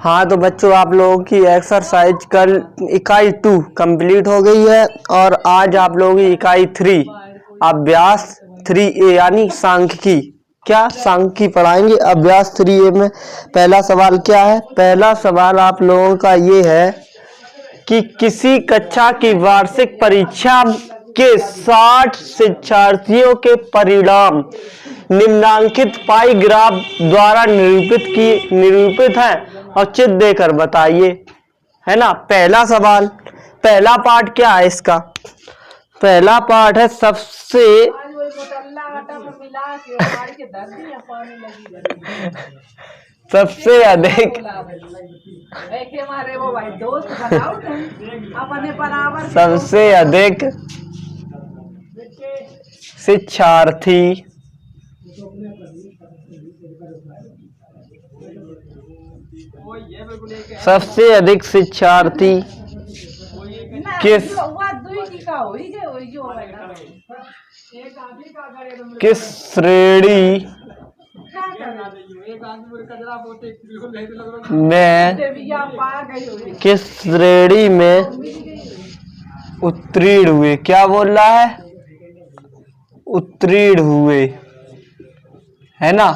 हाँ तो बच्चों, आप लोगों की एक्सरसाइज कल इकाई 2 कंप्लीट हो गई है और आज आप लोगों की इकाई 3 अभ्यास 3A यानी सांख्यिकी। क्या सांख्यिकी पढ़ाएंगे। अभ्यास 3A में पहला सवाल क्या है? पहला सवाल आप लोगों का ये है कि किसी कक्षा की वार्षिक परीक्षा के 60 शिक्षार्थियों के परिणाम निम्नांकित पाई ग्राफ द्वारा निरूपित है और चित्र देकर बताइए। है ना पहला सवाल। पहला पार्ट क्या है इसका? पहला पार्ट है सबसे अधिक शिक्षार्थी किस श्रेणी में उत्तीर्ण हुए? क्या बोल रहा है? उत्तीर्ण हुए, है ना।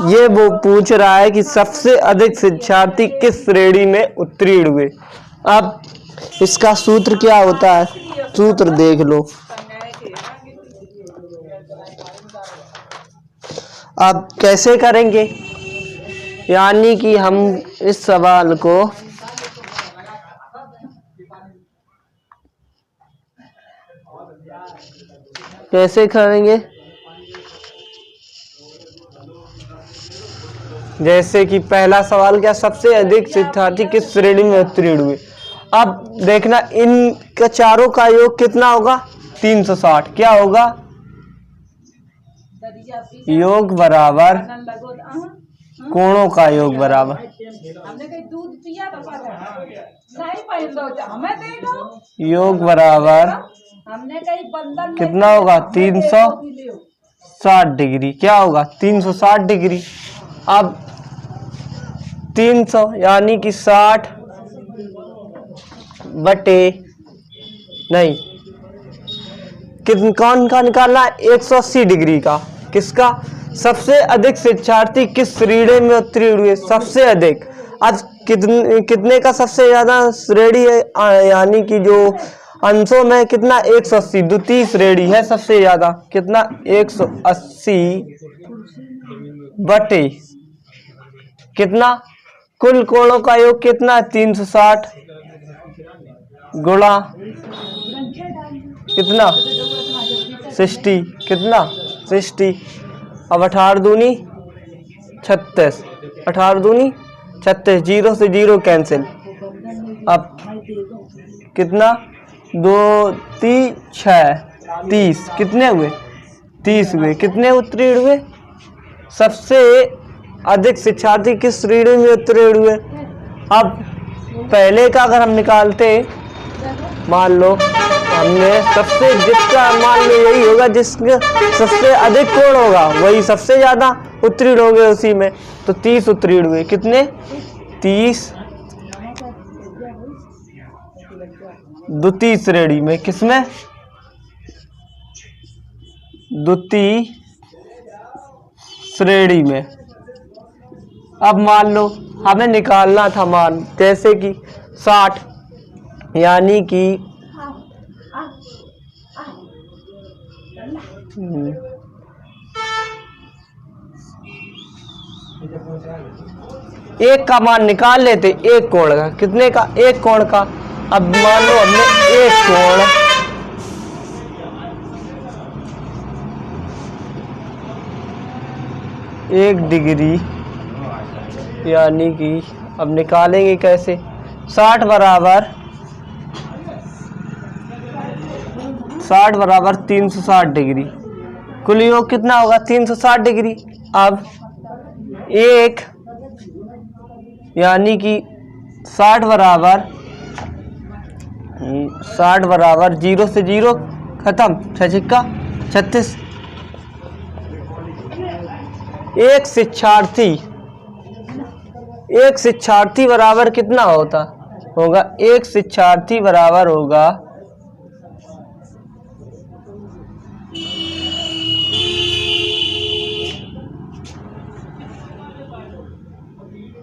ये वो पूछ रहा है कि सबसे अधिक शिक्षार्थी किस श्रेणी में उत्तीर्ण हुए। अब इसका सूत्र क्या होता है? सूत्र देख लो। अब कैसे करेंगे, यानी कि हम इस सवाल को कैसे करेंगे? जैसे कि पहला सवाल क्या, सबसे अधिक शिक्षार्थी किस श्रेणी में उत्तीर्ण हुए। अब देखना इन चारों का योग कितना होगा? 360। क्या होगा? योग बराबर कोणों का योग बराबर योग बराबर कितना होगा? 360 डिग्री। क्या होगा? 360 डिग्री। अब 300 यानी कि 60 बटे नहीं, कौन का निकालना है? 180 डिग्री का। किसका? सबसे अधिक शिक्षार्थी किस श्रेणी में उत्तीर्ण हुए? सबसे अधिक। आज कितने का सबसे ज्यादा श्रेणी है, यानी कि जो अंशों में कितना? 180। द्वितीय श्रेणी है सबसे ज्यादा। कितना? 180 बटे कितना? कुल कोणों का योग कितना? 360 गुणा कितना? 60। कितना? 60। अब 18 दूनी 36। 18 दूनी 36। 0 से 0 कैंसिल। अब कितना? 2 3 6 30। कितने हुए? 30 हुए। कितने उत्तीर्ण हुए? सबसे अधिक शिक्षार्थी किस श्रेणी में उत्तीर्ण हुए। अब पहले का अगर हम निकालते, मान लो हमने सबसे, जिसका मान लो यही होगा जिसका सबसे अधिक कोण होगा वही सबसे ज्यादा उत्तीर्ण हो गए उसी में। तो 30 उत्तीर्ण हुए। कितने? 30 द्वितीय श्रेणी में। किसमें? द्वितीय श्रेणी में। अब मान लो हमें निकालना था मान, जैसे कि 60 यानी कि एक का मान निकाल लेते, एक कोण का। कितने का? एक कोण का। अब मान लो हमने एक कोण 1 डिग्री, यानी कि अब निकालेंगे कैसे? 60 बराबर 360 डिग्री। कुल योग कितना होगा? 360 डिग्री। अब एक यानी कि 60 बराबर 0 से 0 खत्म। 6 का 36। एक शिक्षार्थी एक शिक्षार्थी बराबर कितना होगा? एक शिक्षार्थी बराबर होगा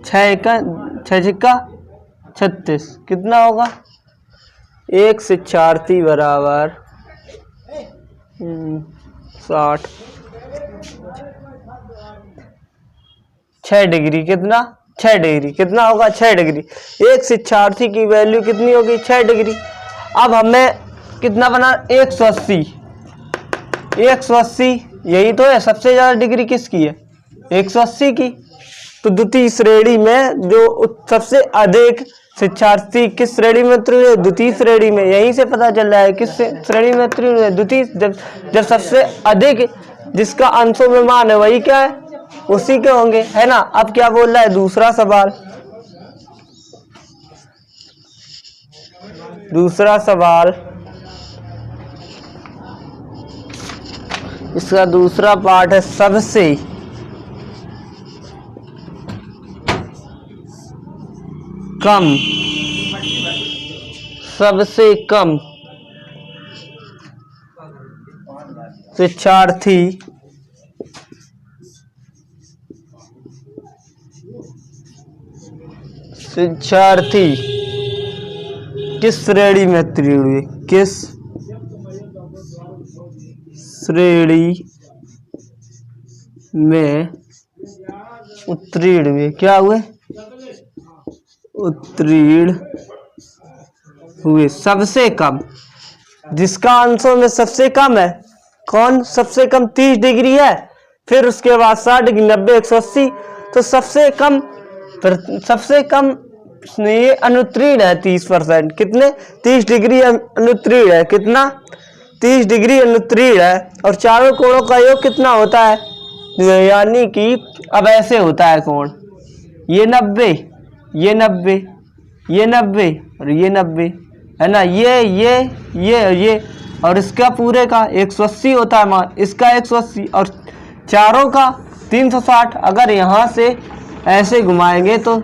6×6=36। कितना होगा? एक शिक्षार्थी बराबर 60। 6 डिग्री कितना? 6 डिग्री कितना होगा? 6 डिग्री। एक शिक्षार्थी की वैल्यू कितनी होगी? 6 डिग्री। अब हमें कितना बना? 180। 180 यही तो है। सबसे ज्यादा डिग्री किसकी है? 180 की। तो द्वितीय श्रेणी में जो सबसे अधिक शिक्षार्थी किस श्रेणी में उतरे हुए? द्वितीय श्रेणी में। यहीं से पता चल रहा है किस श्रेणी में उतरे हुए? द्वितीय। जब सबसे अधिक जिसका अंशों में मान है वही क्या है? उसी के होंगे, है ना। अब क्या बोल रहा है? दूसरा सवाल। दूसरा सवाल इसका दूसरा पार्ट है सबसे कम शिक्षार्थी किस श्रेणी में उत्तीर्ण हुए? किस श्रेणी में उत्तीर्ण हुए? क्या हुए? उत्तीर्ण हुए। सबसे कम जिसका अंशों में सबसे कम है। कौन सबसे कम? 30 डिग्री है। फिर उसके बाद 60 डिग्री, 90, 180। तो सबसे कम ये अनुत्तीर्ण है 30%। कितने? 30 डिग्री अनुत्तीर्ण है। कितना? 30 डिग्री अनुत्तीर्ण है। और चारों कोणों का योग कितना होता है? यानी कि अब ऐसे होता है कोण, ये 90, ये 90, ये 90 और ये 90, है ना। ये और इसका पूरे का 180 होता है मान। इसका 180 और चारों का 360। अगर यहाँ से ऐसे घुमाएंगे तो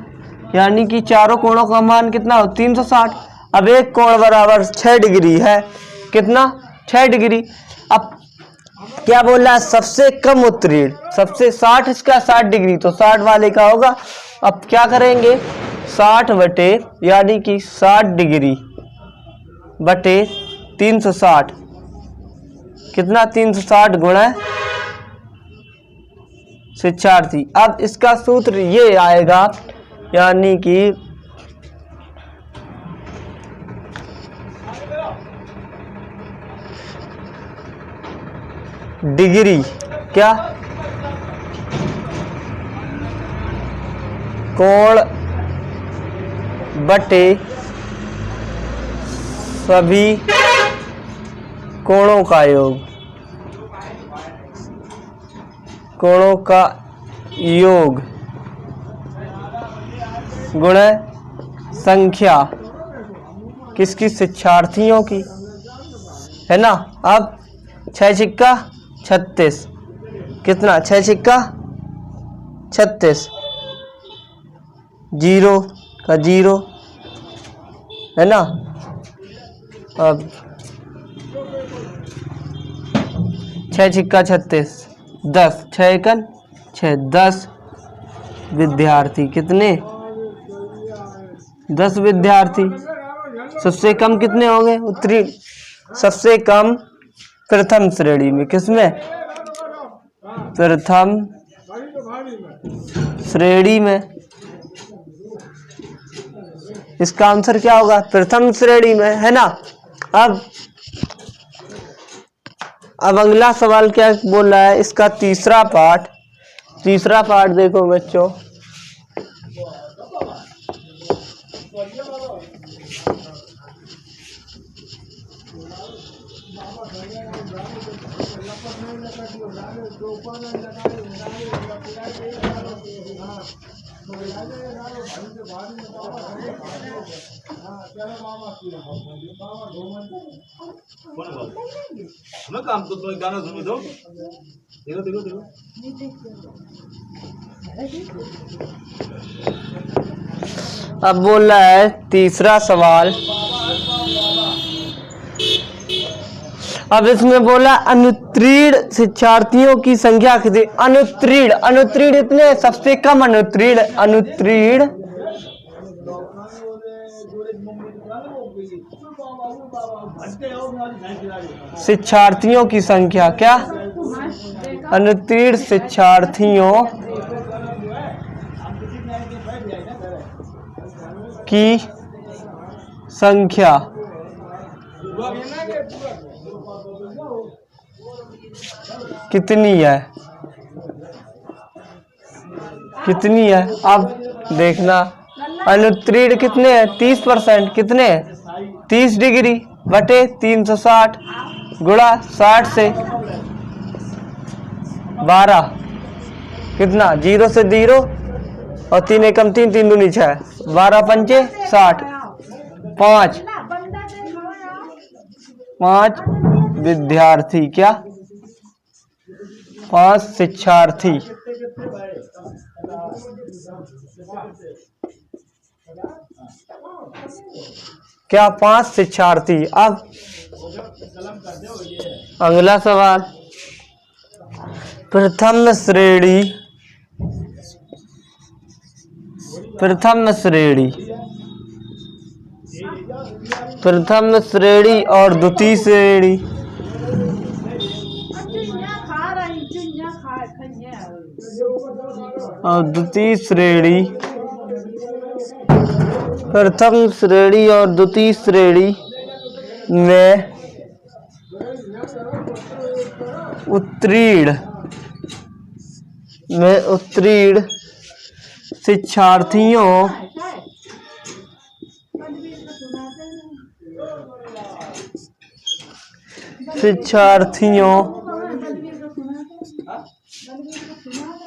यानी कि चारों कोणों का मान कितना हो? 360। अब एक कोण बराबर 6 डिग्री है। कितना? 6 डिग्री। अब क्या बोल रहा है? सबसे कम उत्तीर्ण। सबसे 60, इसका 60 डिग्री, तो 60 वाले का होगा। अब क्या करेंगे? 60 बटे यानी कि 60 डिग्री बटे 360। कितना? 360 गुणा शिक्षार्थी। अब इसका सूत्र ये आएगा, यानी कि डिग्री क्या? कोण बटे सभी कोणों का योग। कोणों का योग गुणा संख्या किसकी? शिक्षार्थियों की, है ना। अब 6×36 कितना? 6×36 0 का 0, है ना। अब 6×36 10, 6×6 10 विद्यार्थी। कितने? 10 विद्यार्थी। सबसे कम कितने होंगे उत्तीर्ण? सबसे कम प्रथम श्रेणी में। किसमें? प्रथम श्रेणी में। इसका आंसर क्या होगा? प्रथम श्रेणी में, है ना। अब अगला सवाल क्या बोल रहा है? इसका तीसरा पार्ट देखो बच्चों। काम तो गाना सुनो तो देखो देखो देखो। अब बोल रहा है तीसरा सवाल। अब इसमें बोला अनुत्तीर्ण शिक्षार्थियों की संख्या कितनी। अनुत्तीर्ण अनुत्तीर्ण इतने सबसे कम अनुत्तीर्ण अनुत्तीर्ण शिक्षार्थियों की संख्या क्या। अनुत्तीर्ण शिक्षार्थियों की संख्या कितनी है कितनी है। अब देखना अनुत्तीर्ण कितने हैं 30%। कितने 30 डिग्री बटे 360 गुणा 60 से 12 कितना 0 से 0 और 3 एकम 3 3 दूनी 6 12 पंचे 60 5 विद्यार्थी क्या 5 शिक्षार्थी क्या 5 शिक्षार्थी। अब अगला सवाल प्रथम श्रेणी और द्वितीय श्रेणी प्रथम श्रेणी और द्वितीय श्रेणी में उत्तीर्ण शिक्षार्थियों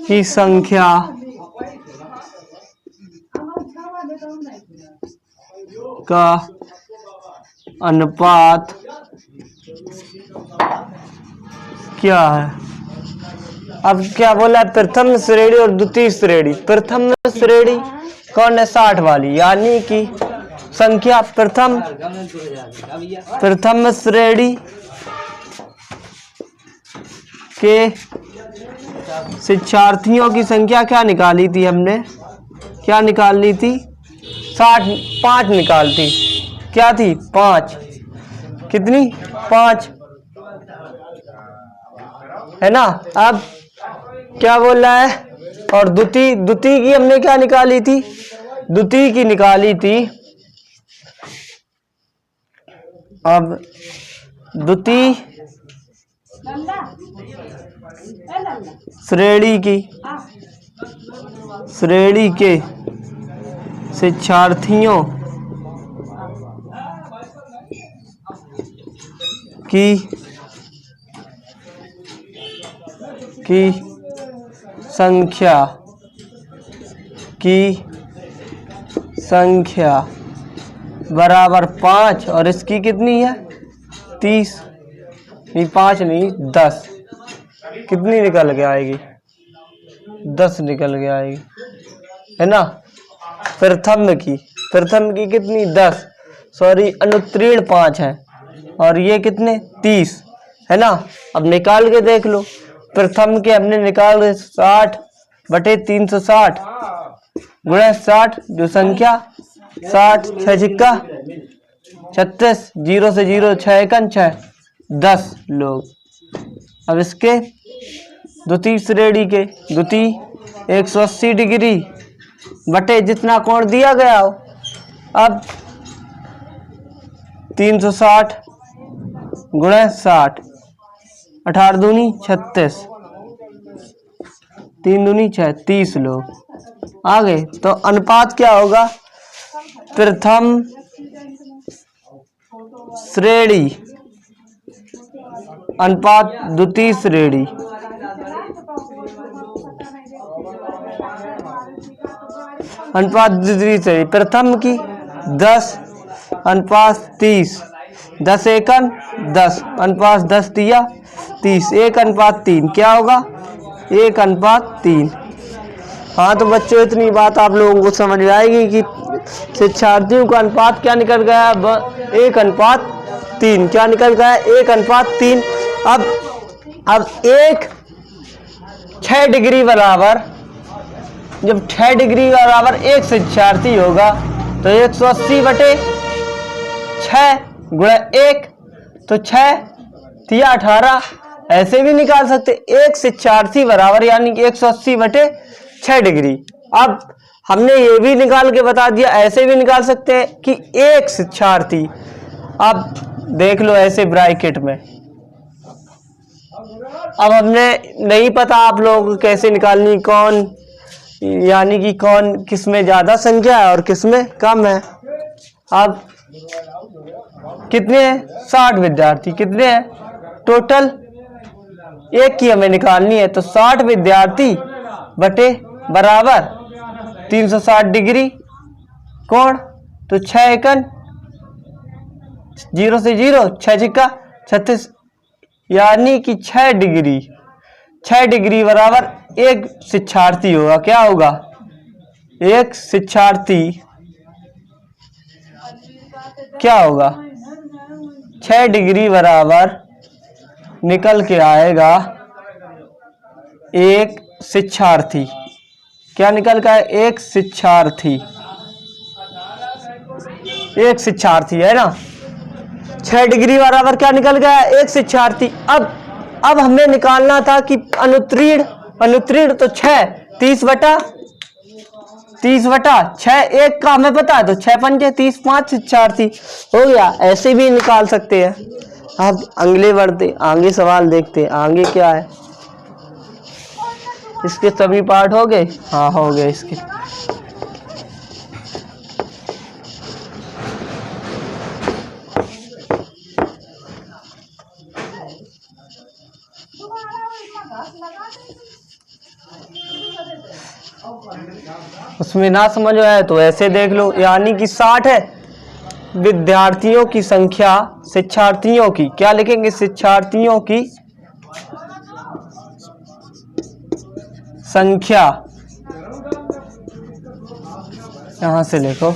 की संख्या का अनुपात क्या है। अब क्या बोला है प्रथम श्रेणी और द्वितीय श्रेणी। प्रथम श्रेणी कौन है 60 वाली यानी कि संख्या प्रथम श्रेणी के शिक्षार्थियों की संख्या क्या निकाली थी हमने। क्या निकालनी थी 5 निकालती क्या थी 5 कितनी 5 है ना। अब क्या बोल रहा है और द्वितीय की हमने क्या निकाली थी। द्वितीय की निकाली थी। अब द्वितीय श्रेणी के शिक्षार्थियों की संख्या बराबर 5 और इसकी कितनी है 30 नहीं 5 नहीं 10 कितनी निकल के आएगी 10 निकल के आएगी है ना। प्रथम की कितनी 10 सॉरी अनुत्तीर्ण 5 है और ये कितने 30 है ना। अब निकाल के देख लो प्रथम के हमने निकाल 60 बटे 360 गुणा 60 जो संख्या 60 6 छिक्का 36 0 से 0 6 एकम 6 10 लोग। अब इसके द्वितीय श्रेणी के द्वितीय 180 डिग्री बटे जितना कोण दिया गया हो। अब 360 गुणा 60 18 दूनी 36 3 दूनी 6 30 लोग आ गए। तो अनुपात क्या होगा प्रथम श्रेणी अनुपात द्वितीय श्रेणी अनुपात द्वितीय श्रेणी प्रथम की 10 अनुपात 30, 10 एकन 10 अनुपात 10 दिया 30, 1 अनुपात 3 क्या होगा 1 अनुपात 3। हाँ तो बच्चों इतनी बात आप लोगों को समझ में आएगी कि शिक्षार्थियों का अनुपात क्या निकल गया 1 अनुपात 3 क्या निकल गया 1 अनुपात 3। अब 6 डिग्री बराबर, जब 6 डिग्री बराबर 1 शिक्षार्थी होगा तो 180 बटे 6 गुणा 1 तो 6 तिया 18, ऐसे भी निकाल सकते 1 शिक्षार्थी बराबर यानी कि 180 बटे 6 डिग्री। अब हमने ये भी निकाल के बता दिया, ऐसे भी निकाल सकते हैं कि 1 शिक्षार्थी। अब देख लो ऐसे ब्रैकेट में, अब हमने नहीं पता आप लोग कैसे निकालनी, कौन यानी कि कौन किसमें ज्यादा संख्या है और किसमें कम है। अब कितने हैं 60 विद्यार्थी, कितने हैं टोटल, एक की हमें निकालनी है तो 60 विद्यार्थी बटे बराबर 360 डिग्री कोण, तो 6 एकन 0 से 0 6 छिक्का 36 यानी कि 6 डिग्री बराबर 1 शिक्षार्थी होगा। क्या होगा 1 शिक्षार्थी क्या होगा 6 डिग्री बराबर निकल के आएगा 1 शिक्षार्थी। क्या निकल का है 1 शिक्षार्थी, 1 शिक्षार्थी है ना। 6 डिग्री बराबर क्या निकल गया 1 शिक्षार्थी। अब हमें निकालना था कि अनुत्तीर्ण तो 6 30 बटा 6, 1 का हमें पता है तो 6 पंजे 30 5 शिक्षार्थी हो गया। ऐसे भी निकाल सकते हैं। अब अगले बढ़ते आगे सवाल देखते हैं आगे क्या है। इसके सभी पार्ट हो गए, हाँ हो गए इसके। उसमें ना समझ आए तो ऐसे देख लो, यानी कि 60 है विद्यार्थियों की संख्या, शिक्षार्थियों की क्या लिखेंगे शिक्षार्थियों की संख्या, यहां से लिखो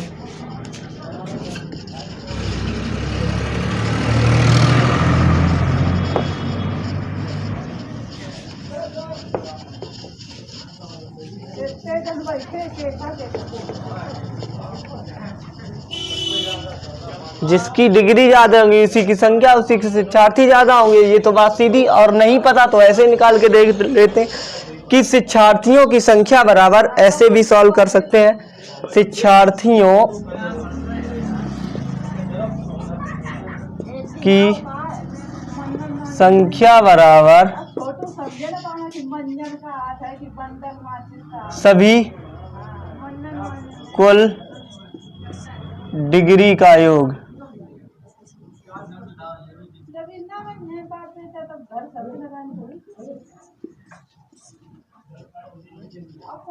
जिसकी डिग्री ज्यादा होगी उसी की संख्या, उसी के शिक्षार्थी ज्यादा होंगे। ये तो बात सीधी, और नहीं पता तो ऐसे निकाल के देख लेते हैं कि शिक्षार्थियों की संख्या बराबर, ऐसे भी सॉल्व कर सकते हैं शिक्षार्थियों की संख्या बराबर सभी कुल डिग्री का योग।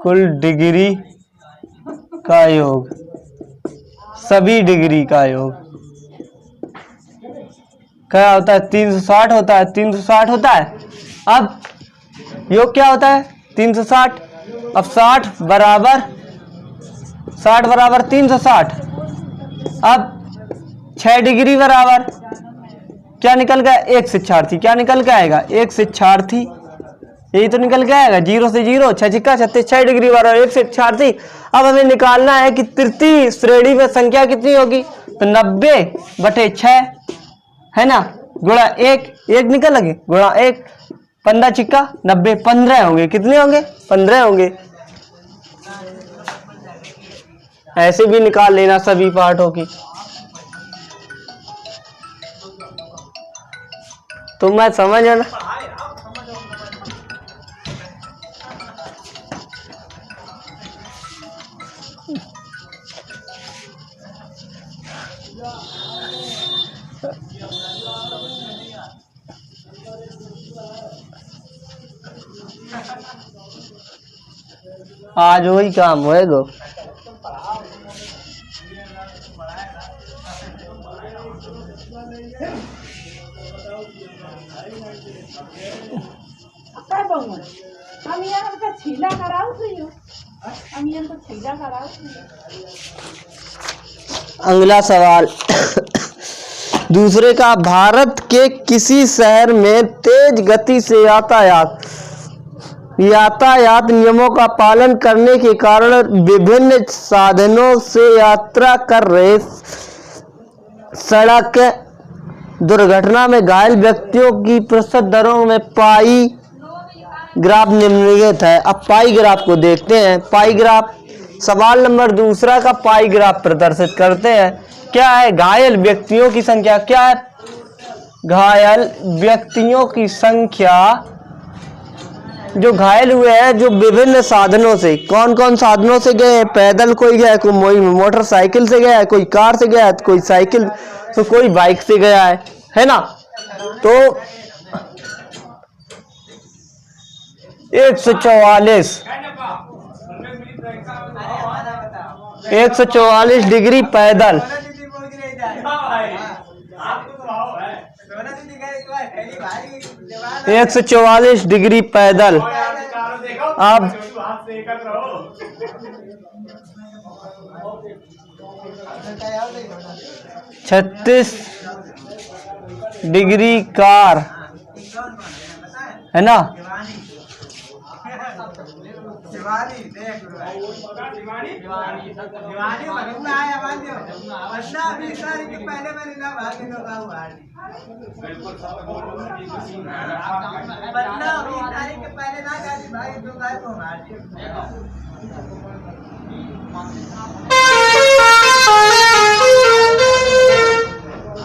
कुल डिग्री का योग, सभी डिग्री का योग क्या होता है 360 होता है, 360 होता है। अब योग क्या होता है 360। अब 60 बराबर 360। अब 6 डिग्री बराबर क्या निकल गया 1 शिक्षार्थी। क्या निकल के आएगा 1 शिक्षार्थी, यही तो निकल के आएगा 0 से 0 6 छिक्का 36, 6 डिग्री बराबर 1 शिक्षार्थी। अब हमें निकालना है कि तृतीय श्रेणी में संख्या कितनी होगी, तो 90 बटे 6 है ना, गुणा 1 निकल लगे गुणा 1, 15 छिक्का 90, 15 होंगे। कितने होंगे 15 होंगे। ऐसे भी निकाल लेना सभी पार्टों की। तो मैं समझ ना, आज वही काम होएगा। अगला सवाल दूसरे का, भारत के किसी शहर में तेज गति से यातायात नियमों का पालन करने के कारण विभिन्न साधनों से यात्रा कर रहे सड़क दुर्घटना में घायल व्यक्तियों की प्रतिशत दरों में पाई ग्राफ निम्नलिखित है। अब पाई ग्राफ को देखते हैं। पाई ग्राफ, सवाल नंबर दूसरा का पाई ग्राफ प्रदर्शित करते हैं। क्या है? घायल व्यक्तियों की संख्या। क्या है? घायल व्यक्तियों की संख्या जो घायल हुए हैं, जो विभिन्न साधनों से, कौन कौन साधनों से गए हैं? पैदल कोई गया है, कोई मोटरसाइकिल से गया है, कोई कार से गया है, कोई साइकिल, तो कोई बाइक से गया है ना। तो 144 डिग्री पैदल, 144 डिग्री पैदल। अब 36 डिग्री कार, है ना।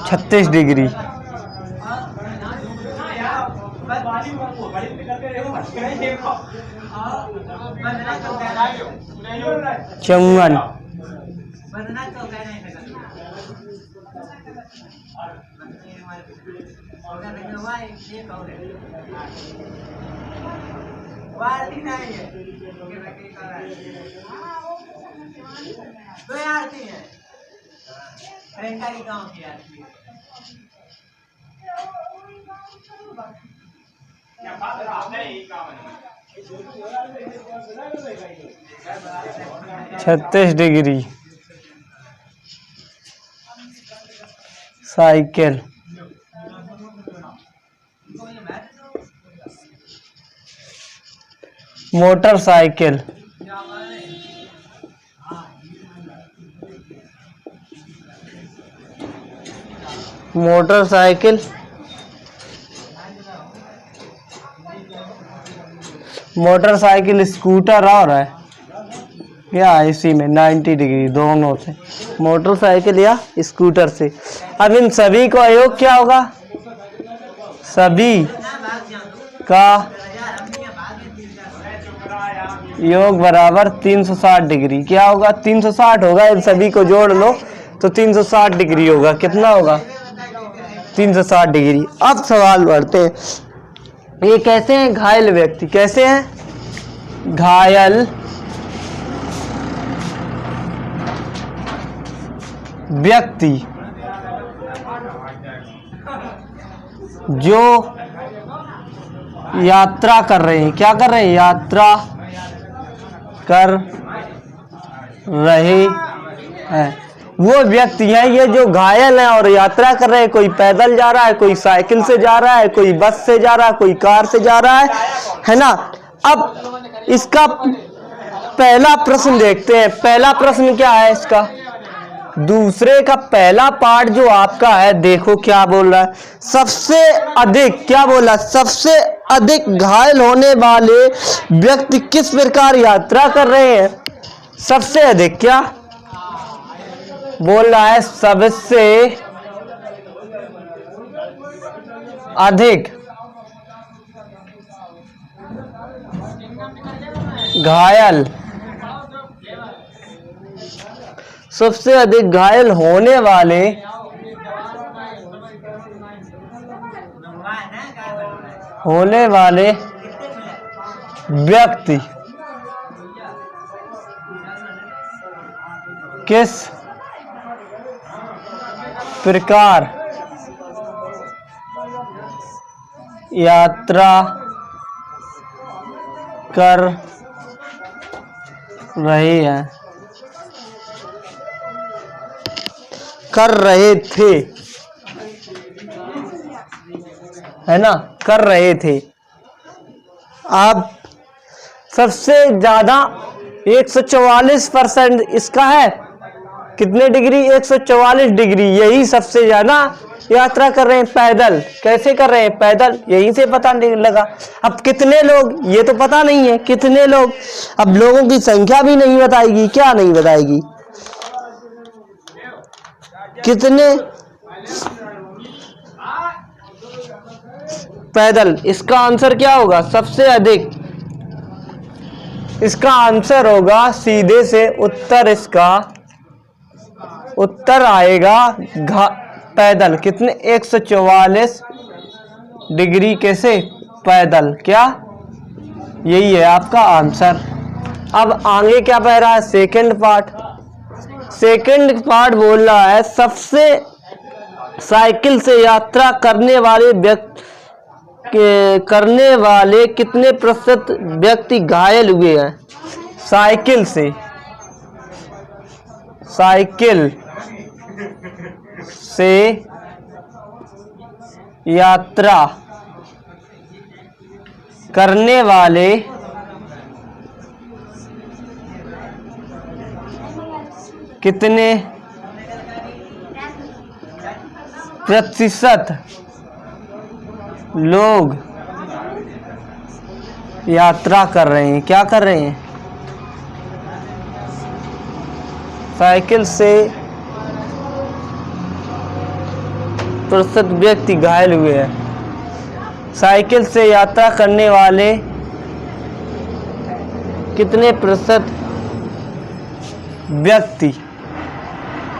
छत्तीस डिग्री। चौवन। 36 degree. Cycle, motorcycle, motorcycle, motorcycle, scooter और है या इसी में 90 डिग्री दोनों से, मोटरसाइकिल या स्कूटर से। अब इन सभी का योग क्या होगा? सभी का योग बराबर 360 डिग्री। क्या होगा? 360 होगा। इन सभी को जोड़ लो तो 360 डिग्री होगा। कितना होगा? 360 डिग्री। अब सवाल बढ़ते हैं। ये कैसे हैं घायल व्यक्ति? कैसे हैं घायल व्यक्ति? जो यात्रा कर रहे हैं। क्या कर रहे हैं? यात्रा कर रहे हैं। वो व्यक्ति हैं ये जो घायल हैं और यात्रा कर रहे हैं। कोई पैदल जा रहा है, कोई साइकिल से जा रहा है, कोई बस से जा रहा है, कोई कार से जा रहा है ना। अब इसका पहला प्रश्न देखते हैं। पहला प्रश्न क्या है इसका? दूसरे का पहला पार्ट जो आपका है, देखो क्या बोल रहा है। सबसे अधिक, क्या बोला? सबसे अधिक घायल होने वाले व्यक्ति किस प्रकार यात्रा कर रहे हैं? सबसे अधिक क्या बोल रहा है? सबसे अधिक घायल, सबसे अधिक घायल होने वाले व्यक्ति किस प्रकार यात्रा कर रहे हैं, कर रहे थे, है ना, कर रहे थे। अब सबसे ज्यादा 144% इसका है, कितने डिग्री, 144 डिग्री। यही सबसे ज्यादा यात्रा कर रहे हैं पैदल। कैसे कर रहे हैं, पैदल, यहीं से पता नहीं लगा। अब कितने लोग, ये तो पता नहीं है कितने लोग। अब लोगों की संख्या भी नहीं बताएगी, क्या नहीं बताएगी, कितने पैदल। इसका आंसर क्या होगा, सबसे अधिक। इसका आंसर होगा सीधे से उत्तर, इसका उत्तर आएगा पैदल। कितने, 144 डिग्री कैसे, पैदल। क्या, यही है आपका आंसर। अब आगे क्या कह रहा है, सेकंड पार्ट। सेकंड पार्ट बोल रहा है सबसे साइकिल से यात्रा करने वाले कितने प्रतिशत व्यक्ति घायल हुए हैं। साइकिल से यात्रा करने वाले कितने प्रतिशत लोग यात्रा कर रहे हैं, क्या कर रहे हैं, साइकिल से प्रतिशत व्यक्ति घायल हुए हैं। साइकिल से यात्रा करने वाले कितने प्रतिशत व्यक्ति,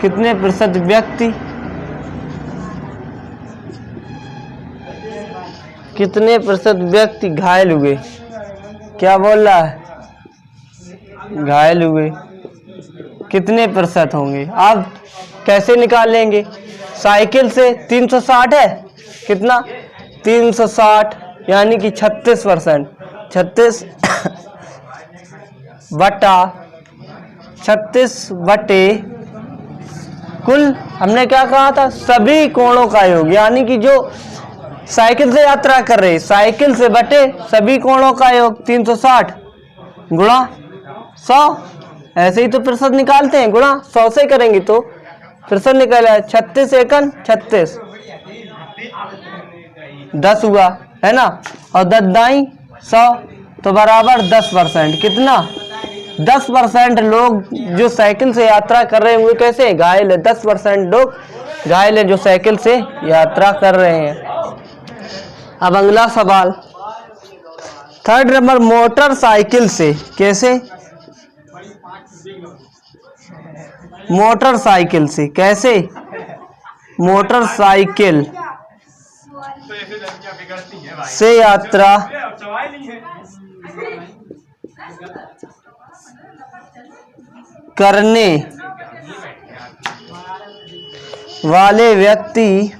कितने प्रतिशत व्यक्ति, कितने प्रतिशत व्यक्ति घायल हुए। क्या बोल रहा है, घायल हुए कितने प्रतिशत होंगे। अब कैसे निकालेंगे, साइकिल से 360 है, कितना, 360 यानी कि 36%। 36 बटा 36 बटे कुल, हमने क्या कहा था, सभी कोणों का योग, यानी कि जो साइकिल से यात्रा कर रहे, साइकिल से बटे सभी कोणों का योग 360 गुणा 100। ऐसे ही तो प्रतिशत निकालते हैं, गुणा 100 से करेंगे तो प्रतिशत निकला है 36 एकन 36, 10 हुआ, है ना, और 10 दाई 100 तो बराबर 10%। कितना, 10% लोग जो साइकिल से यात्रा कर रहे हैं वो कैसे घायल है, 10% लोग घायल है जो साइकिल से यात्रा कर रहे हैं। अब अगला सवाल, थर्ड नंबर, मोटरसाइकिल से कैसे, मोटरसाइकिल से कैसे, मोटरसाइकिल से यात्रा करने वाले व्यक्ति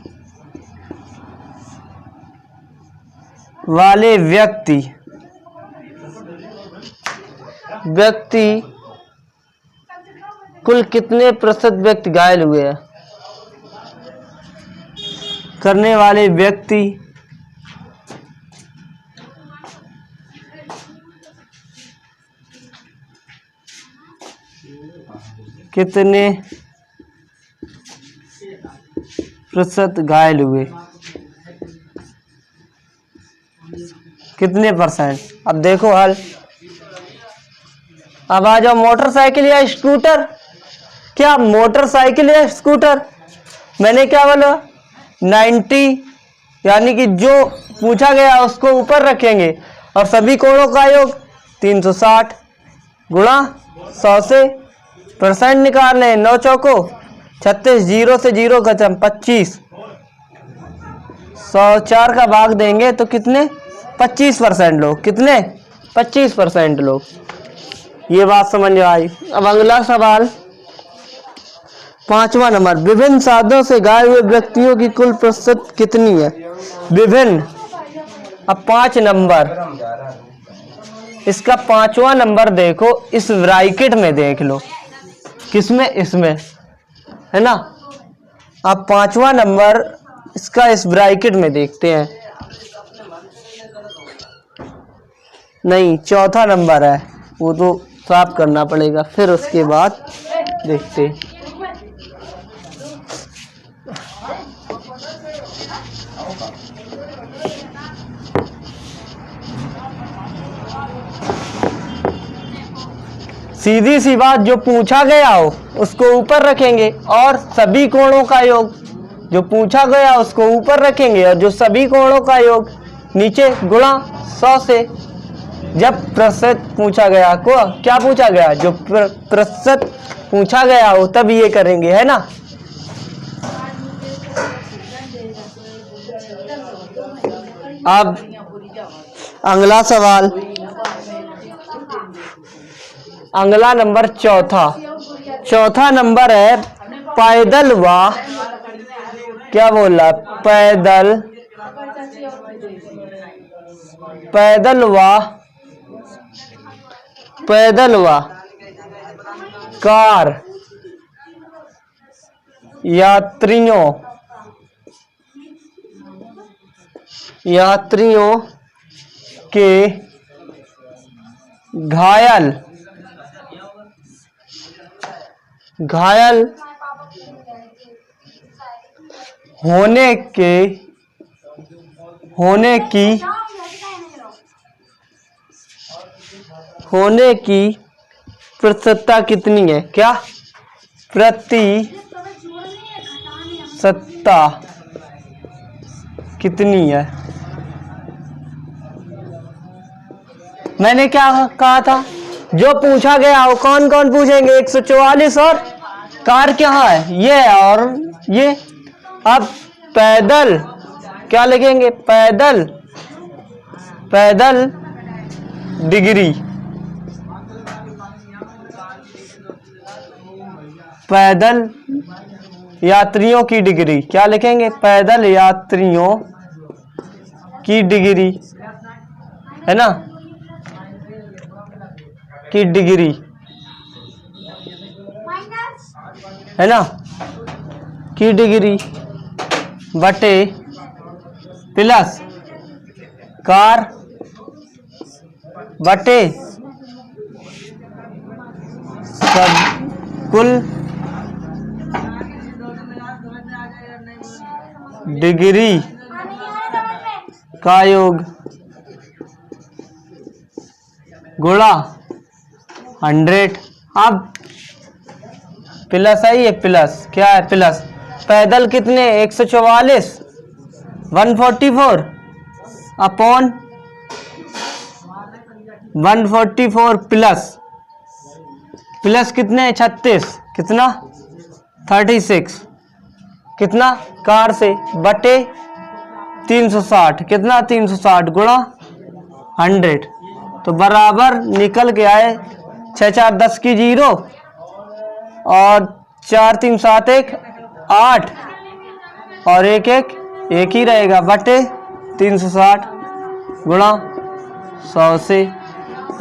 कुल कितने प्रतिशत व्यक्ति घायल हुए हैं। करने वाले व्यक्ति कितने प्रतिशत घायल हुए, कितने परसेंट। अब देखो हल, अब आ जाओ, मोटरसाइकिल या स्कूटर। क्या मोटरसाइकिल या स्कूटर, मैंने क्या बोला 90, यानी कि जो पूछा गया उसको ऊपर रखेंगे और सभी कोणों का योग 360 गुणा 100 से परसेंट निकालने, 9 चौको 36, 0 से 0 खत्म 25, 104 का भाग देंगे तो कितने, 25% लोग, कितने 25% लोग। ये बात समझ में आई। अब अगला सवाल, 5वां नंबर, विभिन्न साधनों से घायल हुए व्यक्तियों की कुल प्रतिशत कितनी है? विभिन्न। अब 5 नंबर, इसका 5वां नंबर देखो, इस ब्रैकेट में देख लो, किसमें? इसमें, है ना। अब 5वां नंबर इसका इस ब्रैकेट में देखते हैं। नहीं, चौथा नंबर है, वो तो साफ करना पड़ेगा, फिर उसके बाद देखते हैं। सीधी सी बात, जो पूछा गया हो उसको ऊपर रखेंगे और सभी कोणों का योग, जो पूछा गया उसको ऊपर रखेंगे और जो सभी कोणों का योग नीचे, गुणा 100 से। जब प्रतिशत पूछा गया को, क्या पूछा गया? जो प्रतिशत पूछा गया हो तब ये करेंगे, है ना। अब अगला सवाल, अगला नंबर चौथा नंबर है, पैदल व, क्या बोला? पैदल व कार यात्रियों के घायल होने की प्रतिशतता कितनी है? क्या? प्रतिशतता कितनी है? मैंने क्या कहा था? जो पूछा गया हो, कौन कौन पूछेंगे? 144 और कार क्या है? ये और ये। अब पैदल क्या लिखेंगे? पैदल डिग्री, पैदल यात्रियों की डिग्री, क्या लिखेंगे? पैदल यात्रियों की डिग्री, है ना, की डिग्री, है ना, की डिग्री बटे प्लस कार बटे सब कुल डिग्री का योग गुणा 100। अब प्लस आई है, प्लस क्या है? प्लस पैदल कितने? 144, 144 अपॉन 144 प्लस कितने? 36, कितना? 36, कितना? कार से बटे 360, कितना? 360 गुणा 100, तो बराबर निकल के आए 6 4 10 की 0 और 4 3 7 1 8 और 1 1 ही रहेगा बटे 360 गुणा 100 से।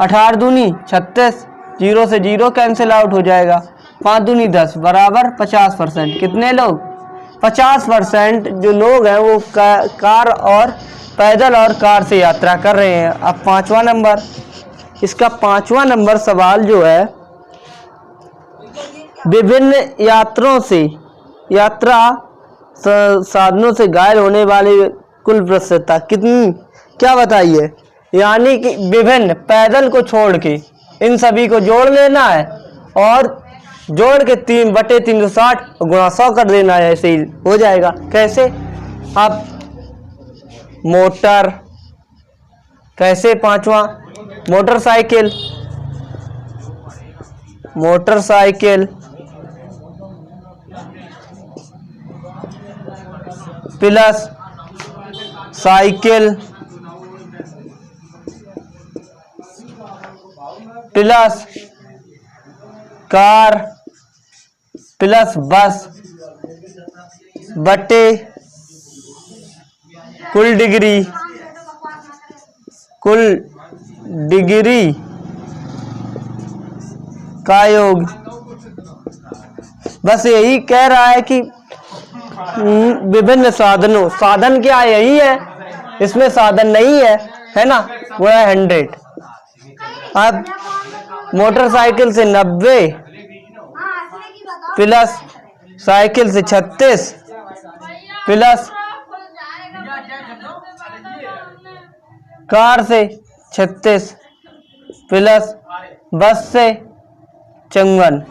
18 दूनी 36, 0 से 0 कैंसिल आउट हो जाएगा। 5 दूनी 10 बराबर 50%। कितने लोग? 50% जो लोग हैं वो कार और पैदल और कार से यात्रा कर रहे हैं। अब 5वां नंबर, इसका 5वां नंबर सवाल जो है, विभिन्न यात्रा साधनों से घायल होने वाले कुल प्रतिशतता कितनी, क्या बताइए? यानी कि विभिन्न, पैदल को छोड़ के इन सभी को जोड़ लेना है और जोड़ के 3/360 गुणा 100 कर देना है, ऐसे ही हो जाएगा। कैसे? अब मोटर, कैसे? 5वां motorcycle plus cycle plus car plus bus बटे कुल डिग्री का योग। बस यही कह रहा है कि विभिन्न साधनों, साधन क्या यही है, इसमें साधन नहीं है ना, वो है 100। अब मोटरसाइकिल से 90 प्लस साइकिल से 36 प्लस कार से 36 प्लस बस से 54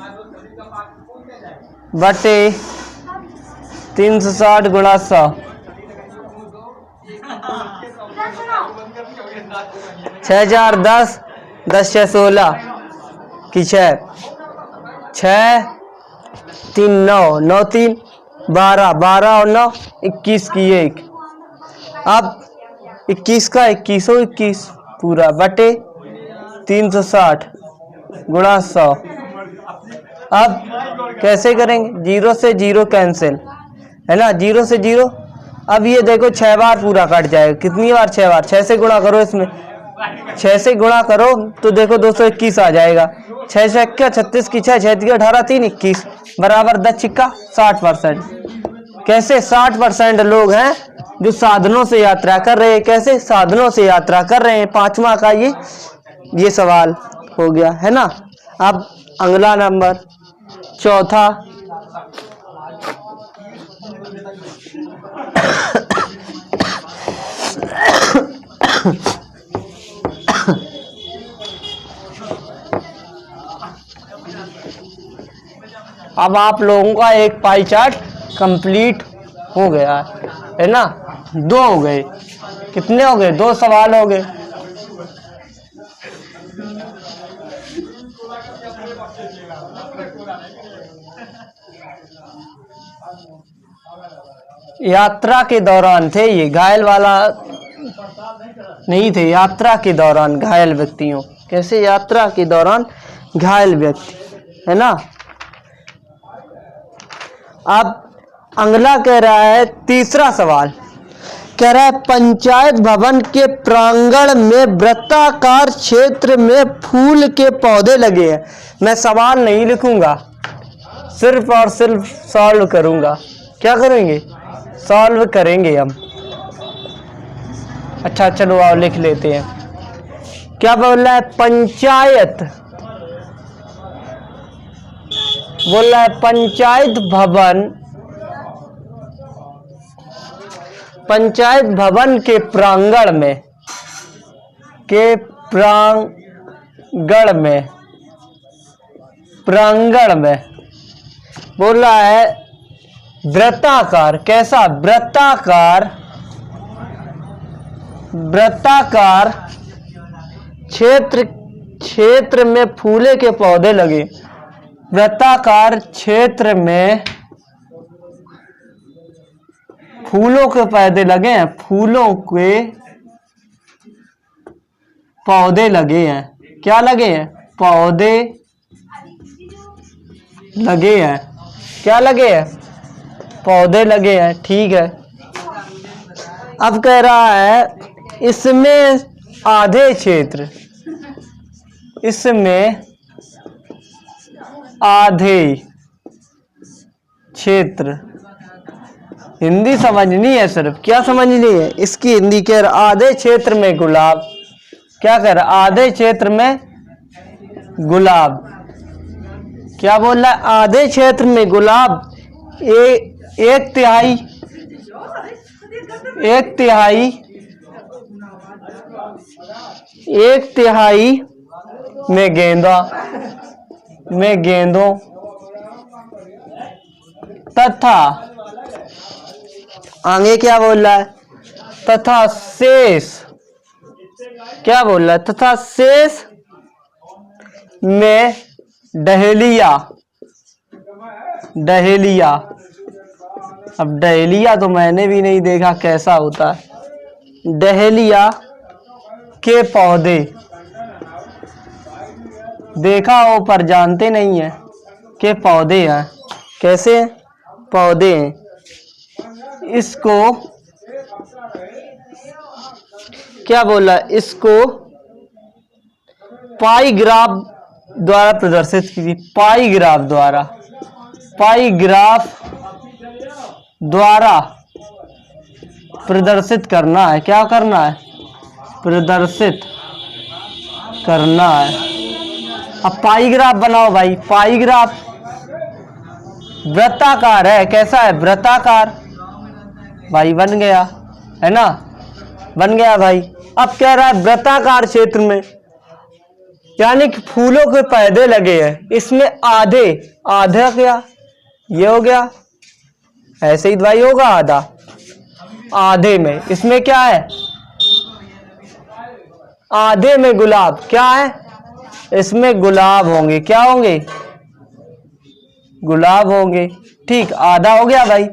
बटे 360 गुणा 100। 6 4 10, 10 6 16 की 6 3 9 9 3 12, 12 और 9 21 की 1। अब 21 का 2121 पूरा बटे 360 गुणा 100। अब कैसे करेंगे, 0 से 0 कैंसिल है ना, 0 से 0। अब ये देखो 6 बार पूरा कट जाएगा। कितनी बार, 6 बार। 6 से गुणा करो, इसमें 6 से गुणा करो तो देखो 221 आ जाएगा। 6 6 36 की 6 6 18 3 21 बराबर 10 छिक्का 60%। कैसे 60% लोग हैं जो साधनों से यात्रा कर रहे हैं। कैसे साधनों से यात्रा कर रहे हैं, 5वां का ये सवाल हो गया है ना। अब अगला नंबर चौथा, अब आप लोगों का एक पाई चार्ट कंप्लीट हो गया है ना। 2 हो गए, कितने हो गए, 2 सवाल हो गए। यात्रा के दौरान थे ये, घायल वाला नहीं थे। यात्रा के दौरान घायल व्यक्तियों, कैसे यात्रा के दौरान घायल व्यक्ति है ना। अब अगला कह रहा है, तीसरा सवाल कह रहा है पंचायत भवन के प्रांगण में वृत्ताकार क्षेत्र में फूल के पौधे लगे हैं। मैं सवाल नहीं लिखूंगा, सिर्फ और सिर्फ सॉल्व करूंगा। क्या करेंगे, सॉल्व करेंगे हम। अच्छा चलो आओ लिख लेते हैं। क्या बोल रहा है, पंचायत बोल रहा है पंचायत भवन के प्रांगण में बोल रहा है वृत्ताकार। कैसा, वृत्ताकार क्षेत्र में फूले के पौधे लगे। वृत्ताकार क्षेत्र में फूलों के पौधे लगे हैं, फूलों के पौधे लगे हैं। क्या लगे हैं, पौधे लगे हैं। क्या लगे हैं, पौधे लगे हैं। ठीक है। अब कह रहा है इसमें आधे क्षेत्र, इसमें आधे क्षेत्र, हिंदी समझनी है सिर्फ। क्या समझनी है, इसकी हिंदी कह रहा आधे क्षेत्र में गुलाब। क्या कह रहा, आधे क्षेत्र में गुलाब। क्या बोल रहा है, आधे क्षेत्र में गुलाब। एक तिहाई में गेंदों तथा आगे क्या बोल रहा है, तथा शेष। क्या बोल रहा है, तथा शेष में डहेलिया। अब डहेलिया तो मैंने भी नहीं देखा कैसा होता है। डहेलिया के पौधे देखा हो पर जानते नहीं है के पौधे हैं। कैसे हैं? पौधे हैं। इसको क्या बोला? इसको पाई ग्राफ द्वारा प्रदर्शित कीजिए। पाई ग्राफ द्वारा, पाई ग्राफ द्वारा प्रदर्शित करना है। क्या करना है? प्रदर्शित करना है। अब पाई ग्राफ बनाओ भाई। पाई ग्राफ वृत्ताकार है। कैसा है? वृत्ताकार। भाई बन गया, है ना? बन गया भाई। अब कह रहा है वृत्ताकार क्षेत्र में, यानी कि फूलों के पौधे लगे हैं, इसमें आधे, आधा क्या? ये हो गया। ऐसे ही भाई होगा आधा। आधे में इसमें क्या है? आधे में गुलाब। क्या है? इसमें गुलाब होंगे। क्या होंगे? गुलाब होंगे। ठीक, आधा हो गया भाई।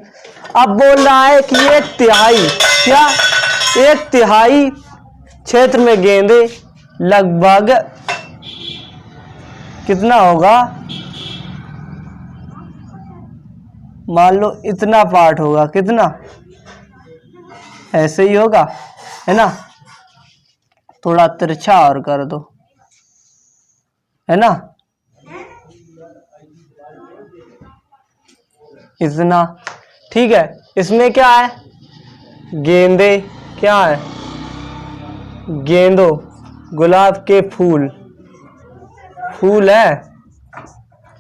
अब बोल रहा है कि 1/3, क्या? 1/3 क्षेत्र में गेंदे लगभग कितना होगा? मान लो इतना पार्ट होगा। कितना? ऐसे ही होगा, है ना? थोड़ा तिरछा और कर दो, है ना? इतना। ठीक है। इसमें क्या है? गेंदे। क्या है? गेंदों, गुलाब के फूल, फूल है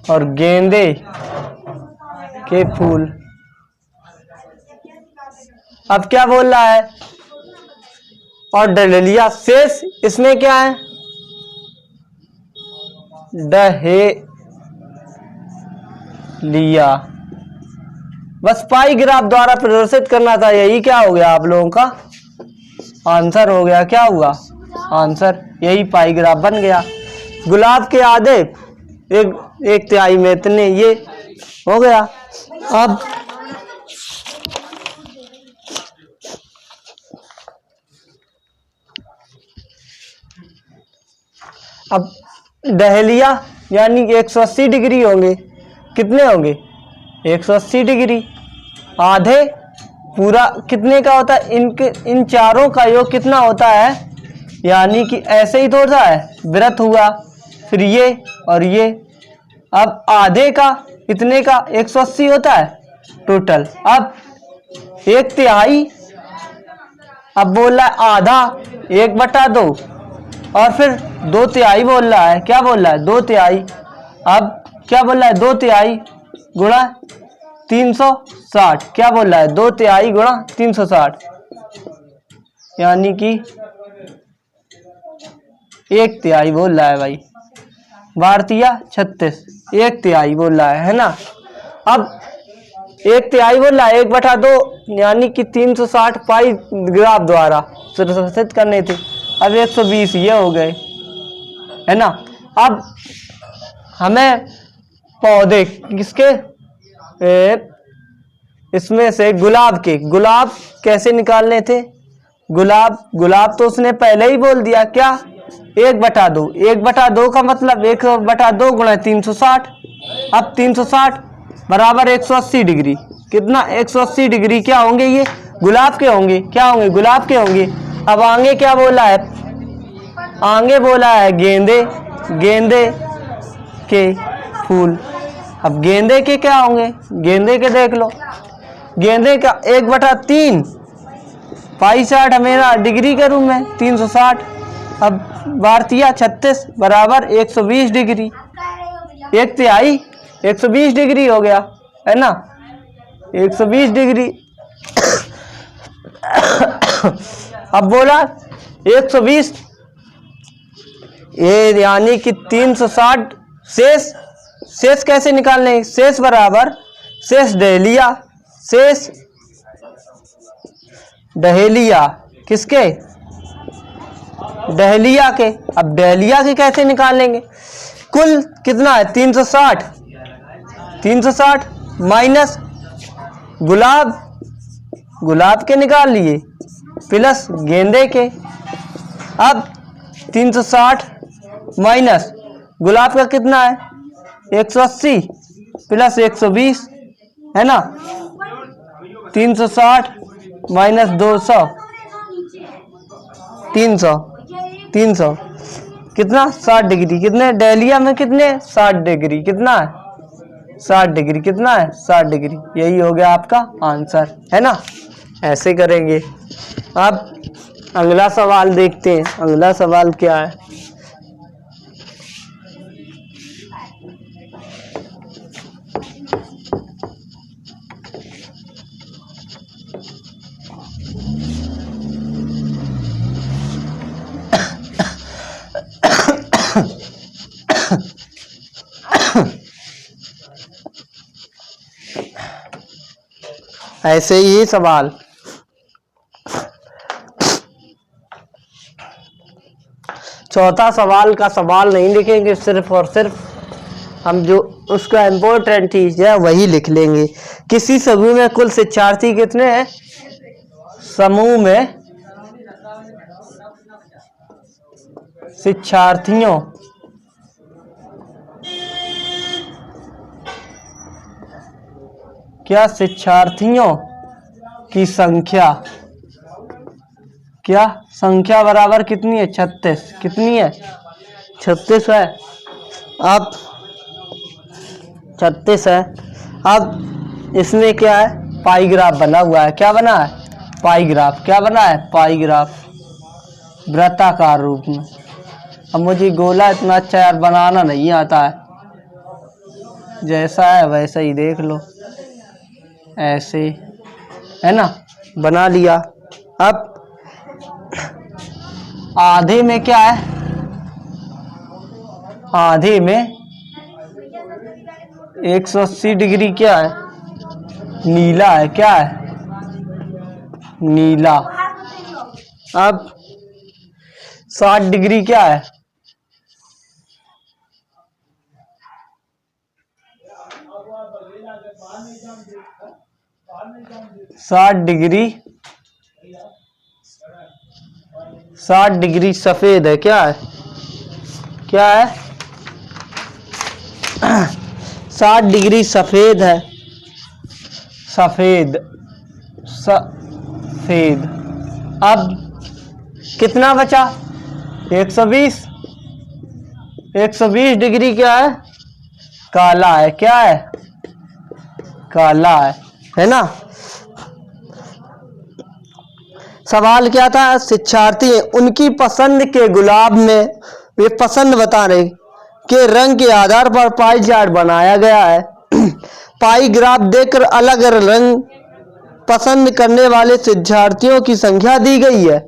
और गेंदे के फूल। अब क्या बोल रहा है? और डहेलिया शेष। इसमें क्या है? डहेलिया। बस पाई ग्राफ द्वारा प्रदर्शित करना था। यही क्या हो गया? आप लोगों का आंसर हो गया। क्या हुआ? आंसर। यही पाई ग्राफ बन गया। गुलाब के आधे, 1/3 में इतने, ये हो गया। अब डहेलिया यानी कि 180 डिग्री होंगे। कितने होंगे? 180 डिग्री। आधे पूरा कितने का होता है? इनके इन चारों का योग कितना होता है? यानी कि ऐसे ही थोड़ा है, वृत्त हुआ, फिर ये और ये। अब आधे का इतने का 180 होता है टोटल। अब 1/3, अब बोल रहा है आधा, 1/2, और फिर 2/3 बोल रहा है। क्या बोल रहा है? 2/3। अब क्या बोल रहा है? 2/3 गुणा 360। क्या बोल रहा है? 2/3 गुणा 360, यानी कि 1/3 बोल रहा है भाई। भारतीय 36 1/3 बोल रहा है ना? अब 1/3 बोल रहा है, 1/2, यानी कि 360 पाई ग्राफ द्वारा प्रदर्शित करने थे। अब 120 ये हो गए, है ना? अब हमें पौधे किसके, इसमें से गुलाब के, गुलाब कैसे निकालने थे? गुलाब तो उसने पहले ही बोल दिया। क्या? 1/2। 1/2 का मतलब 1/2 गुणा 360। अब 360 बराबर 180 डिग्री। कितना? 180 डिग्री। क्या होंगे? ये गुलाब के होंगे। क्या होंगे? गुलाब के होंगे। अब आगे क्या बोला है? आगे बोला है गेंदे, गेंदे के फूल। अब गेंदे के क्या होंगे? गेंदे के देख लो। गेंदे का 1/3 पाई चार्ट हमेरा डिग्री के रूप में 360। अब भारतीय 36 बराबर 120 डिग्री। 1/3 120 डिग्री हो गया, है ना? 120 डिग्री। अब बोला 120, ये यानी कि 360 शेष। शेष कैसे निकालने? शेष बराबर शेष डहेलिया, शेष डहेलिया किसके? डहेलिया के। अब डहेलिया के कैसे निकालेंगे? कुल कितना है? 360। 360 माइनस गुलाब, गुलाब के निकाल लिए, प्लस गेंदे के। अब 360 माइनस गुलाब का कितना है? 180 प्लस 120, है ना। 360 माइनस 200 300 कितना 60 डिग्री। कितने डेलिया में कितने 60 डिग्री कितना है 60 डिग्री कितना है 60 डिग्री। यही हो गया आपका आंसर है ना। ऐसे करेंगे। अब अगला सवाल देखते हैं। अगला सवाल क्या है। ऐसे ही सवाल। चौथा सवाल का सवाल नहीं लिखेंगे, सिर्फ और सिर्फ हम जो उसका इम्पोर्टेंट चीज है वही लिख लेंगे। किसी समूह में कुल शिक्षार्थी कितने हैं। समूह में शिक्षार्थियों क्या शिक्षार्थियों की संख्या क्या संख्या बराबर कितनी है 36। कितनी है 36 है। अब 36 है। अब इसमें क्या है पाई ग्राफ बना हुआ है। क्या बना है पाई ग्राफ। क्या बना है पाई ग्राफ वृत्ताकार रूप में। अब मुझे गोला इतना अच्छा यार बनाना नहीं आता है, जैसा है वैसा ही देख लो। ऐसे है ना बना लिया। अब आधे में क्या है आधे में 180 डिग्री क्या है नीला है। क्या है नीला। अब 60 डिग्री क्या है 60 डिग्री सफेद है। क्या है 60 डिग्री सफेद है। सफेद। अब कितना बचा 120 डिग्री क्या है काला है। क्या है काला है ना। सवाल क्या था शिक्षार्थी उनकी पसंद के गुलाब में वे पसंद बता रहे के रंग के आधार पर पाई चार्ट बनाया गया है। पाई ग्राफ देखकर अलग अलग रंग पसंद करने वाले शिक्षार्थियों की संख्या दी गई है।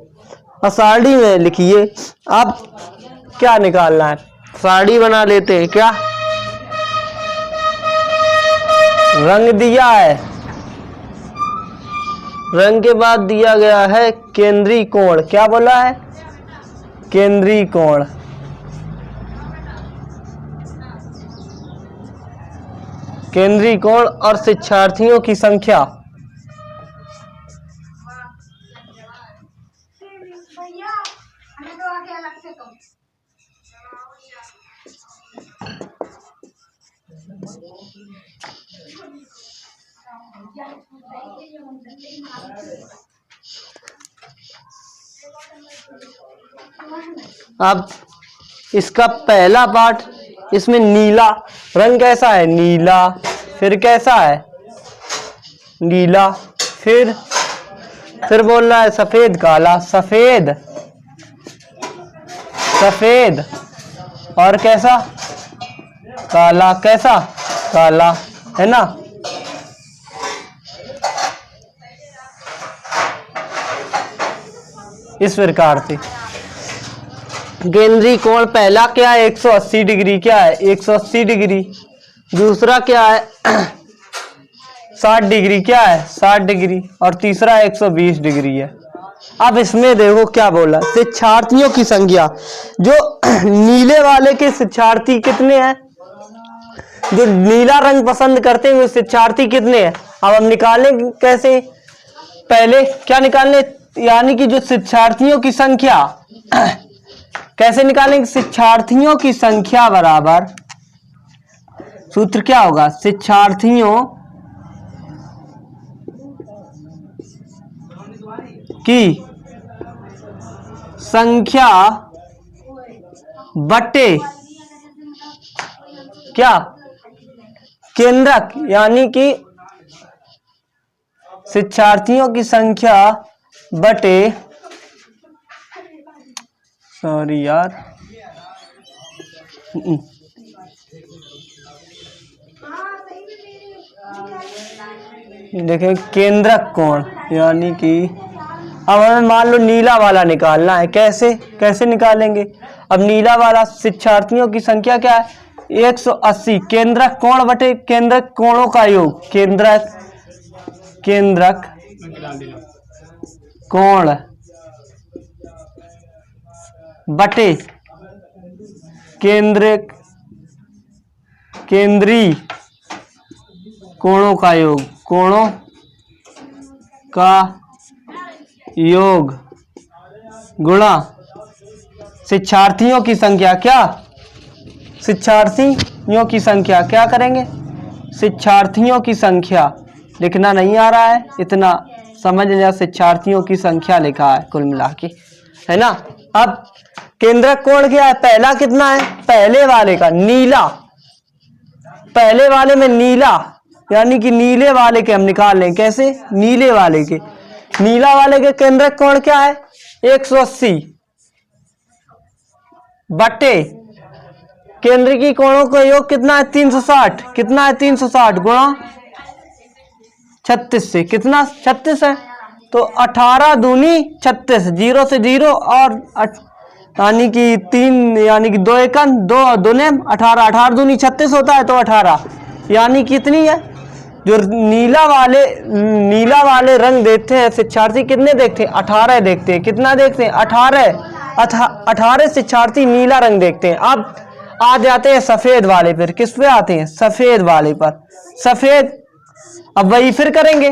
और सारणी में लिखिए। अब क्या निकालना है सारणी बना लेते हैं। क्या रंग दिया है, रंग के बाद दिया गया है केंद्रीय कोण। क्या बोला है केंद्रीय कोण। केंद्रीय कोण और शिक्षार्थियों की संख्या। अब इसका पहला पार्ट इसमें नीला रंग कैसा है नीला, फिर कैसा है नीला, फिर बोल रहा है सफेद काला, सफेद और कैसा काला, कैसा काला है ना। इस प्रकार से केंद्रीय कोण पहला क्या है 180 डिग्री। क्या है 180 डिग्री। दूसरा क्या है 60 डिग्री। क्या है 60 डिग्री। और तीसरा 120 डिग्री है। अब इसमें देखो क्या बोला शिक्षार्थियों की संख्या। जो नीले वाले के शिक्षार्थी कितने हैं, जो नीला रंग पसंद करते हैं वो शिक्षार्थी कितने हैं। अब हम निकालें कैसे, पहले क्या निकालने, यानी कि जो शिक्षार्थियों की संख्या कैसे निकालेंगे, शिक्षार्थियों की संख्या बराबर सूत्र क्या होगा, शिक्षार्थियों की संख्या बटे क्या केंद्रक, यानी कि शिक्षार्थियों की संख्या बटे, सॉरी यार, देखें केंद्रक कोण, यानी कि अब हमें मान लो नीला वाला निकालना है। कैसे कैसे निकालेंगे? अब नीला वाला शिक्षार्थियों की संख्या क्या है? 180। केंद्रक कोण बटे केंद्रक कोणों का योग, केंद्रक कोण बटे केंद्रीय कोणों का योग, कोणों का योग गुणा शिक्षार्थियों की संख्या। क्या शिक्षार्थियों की संख्या क्या करेंगे? शिक्षार्थियों की संख्या लिखना नहीं आ रहा है, इतना समझ लिया, शिक्षार्थियों की संख्या लिखा है कुल मिला के, है ना। अब केंद्रक कोण क्या है? पहला कितना है? पहले वाले का नीला, पहले वाले में नीला, यानी कि नीले वाले के हम निकाल लें। कैसे? नीले वाले के, नीला वाले के केंद्रक कोण क्या है? 180 बटे केंद्र की कोणों का योग कितना है? 360। कितना है? 360 गुणा 36 से, कितना 36 है, तो 18 दूनी 36, 0 से 0 और यानी कि 3, यानी कि 2 एकम 2 दूने 18, 18 दूनी 36 होता है, तो 18 यानी कितनी है? जो नीला वाले रंग देखते हैं शिक्षार्थी, कितने देखते हैं? 18 देखते हैं। कितना देखते हैं? 18 शिक्षार्थी नीला रंग देखते हैं। अब आ जाते हैं सफेद वाले पर। किस पे आते हैं? सफेद वाले पर। सफेद, अब वही फिर करेंगे।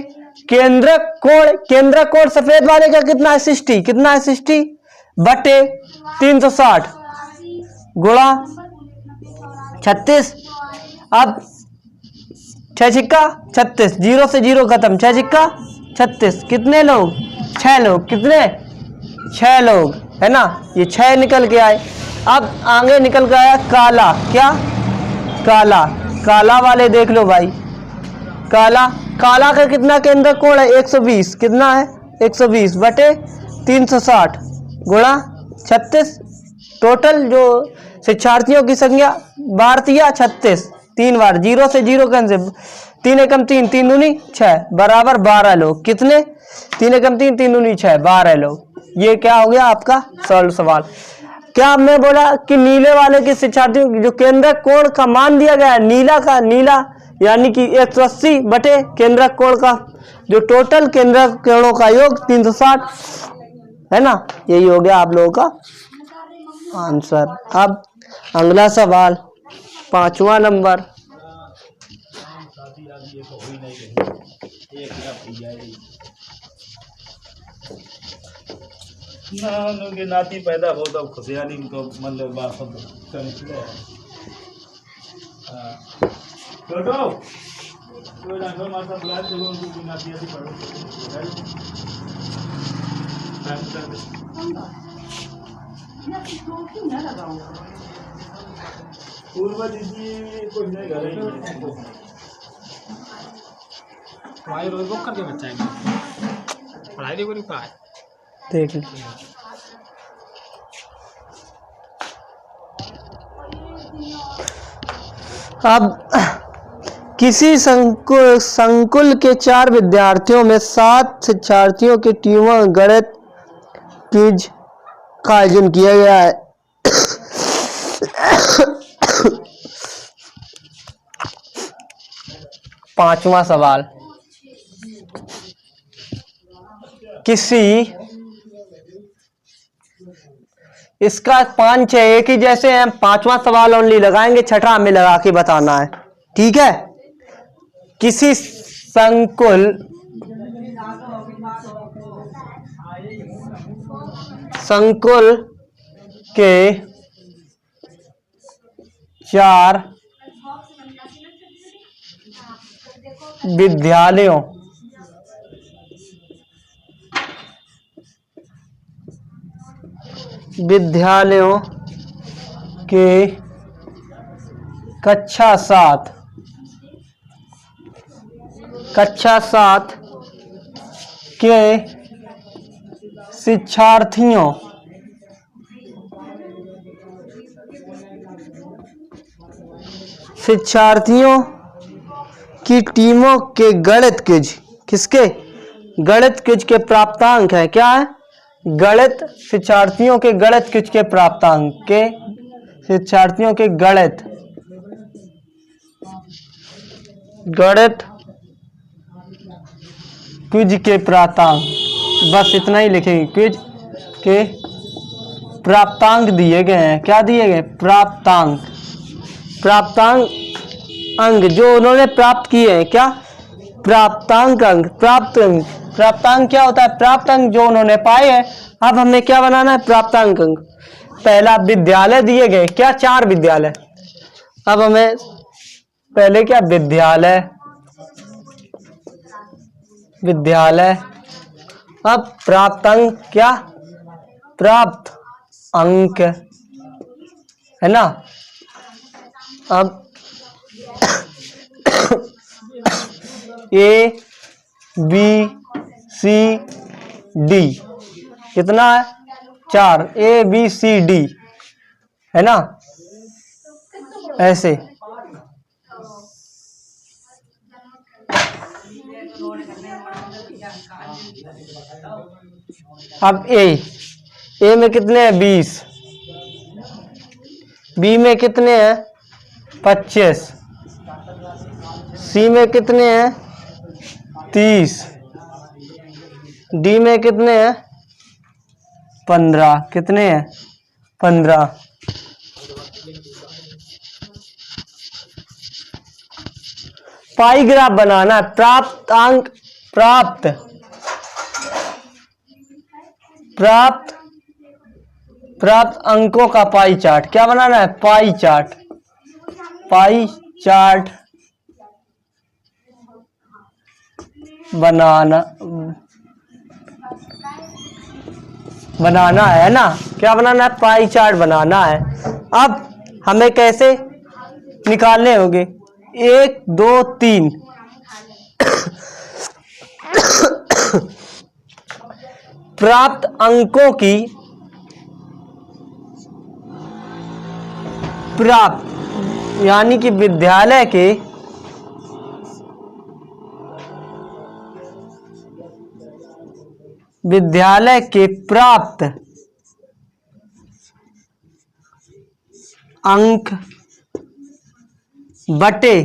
केंद्रक कोण सफेद वाले का कितना है? 60। कितना है? 60 बटे 360 गुणा 36। अब 6 छिक्का 36, 0 से 0 खत्म, 6 छिक्का 36। कितने लोग? 6 लोग। कितने? 6 लोग, है ना। ये 6 निकल के आए। अब आगे निकल के आया काला। क्या? काला वाले देख लो भाई। काला का कितना केंद्रक कोण है? 120। कितना है? 120 बटे 360 गुणा 36। टोटल जो शिक्षार्थियों की संख्या भारतीय 36, 3 बार 0 से 0 कैंसिल, 3 एकम 3, 3 दूनी 6 बराबर 12 लोग। कितने? 3 एकम 3, 3 दूनी 6, 12 लोग। ये क्या हो गया आपका सॉल्व सवाल। क्या हमने बोला कि नीले वाले के शिक्षार्थियों की जो केंद्रक कोण का मान दिया गया है, नीला यानी कि 180 बटे केंद्रक कोण का जो टोटल केंद्रक कोणों का योग 360, है ना। यही हो गया आप लोगों का आंसर। अब अगला सवाल 5वां नंबर। नाती पैदा हो तब खुशहाली तो मतलब बात सब छोटो कोई रंगो माता बुला दे उनको नाती ऐसी पढ़ो पूर्व दीदी कोई नहीं घर पढ़ाई रोज बुक करके बच्चा है पढ़ाई देखो नहीं पाए देख लीजिए। अब किसी संकुल के 4 विद्यार्थियों में 7 शिक्षार्थियों के टीमों गणित क्विज का आयोजन किया गया है। पांचवा सवाल, इसका 5 6 एक ही जैसे हैं। 5वां सवाल ओनली लगाएंगे, 6ठा हमें लगा के बताना है, ठीक है। किसी संकुल के 4 विद्यालयों विद्यालयों के कक्षा 7 के शिक्षार्थियों की टीमों के गणित क्विज, किसके गणित क्विज के प्राप्तांक है, क्या है, गणित शिक्षार्थियों के गणित क्विज के प्राप्तांक, के शिक्षार्थियों के गणित क्विज के प्राप्तांक, बस इतना ही लिखेंगे। क्विज के प्राप्तांक दिए गए हैं, क्या दिए गए, प्राप्तांक अंक जो उन्होंने प्राप्त किए हैं, क्या, प्राप्तांक अंक, प्राप्तांक क्या होता है, प्राप्त अंक जो उन्होंने पाए हैं। अब हमें क्या बनाना है, प्राप्तांक अंक। पहला विद्यालय दिए गए, क्या, 4 विद्यालय। अब हमें पहले क्या, विद्यालय, अब प्राप्त अंक, क्या, प्राप्त अंक, है ना। अब A B C D कितना है, 4, A B C D, है ना, ऐसे। अब ए में कितने हैं, 20, बी में कितने हैं, 25, सी में कितने हैं, 30, डी में कितने हैं, 15, कितने हैं, 15। पाई ग्राफ बनाना है, प्राप्त अंकों का पाई चार्ट, क्या बनाना है, पाई चार्ट बनाना है ना, क्या बनाना है, पाई चार्ट बनाना है। अब हमें कैसे निकालने होंगे, 1 2 3 प्राप्त अंकों की यानी कि विद्यालय के प्राप्त अंक बटे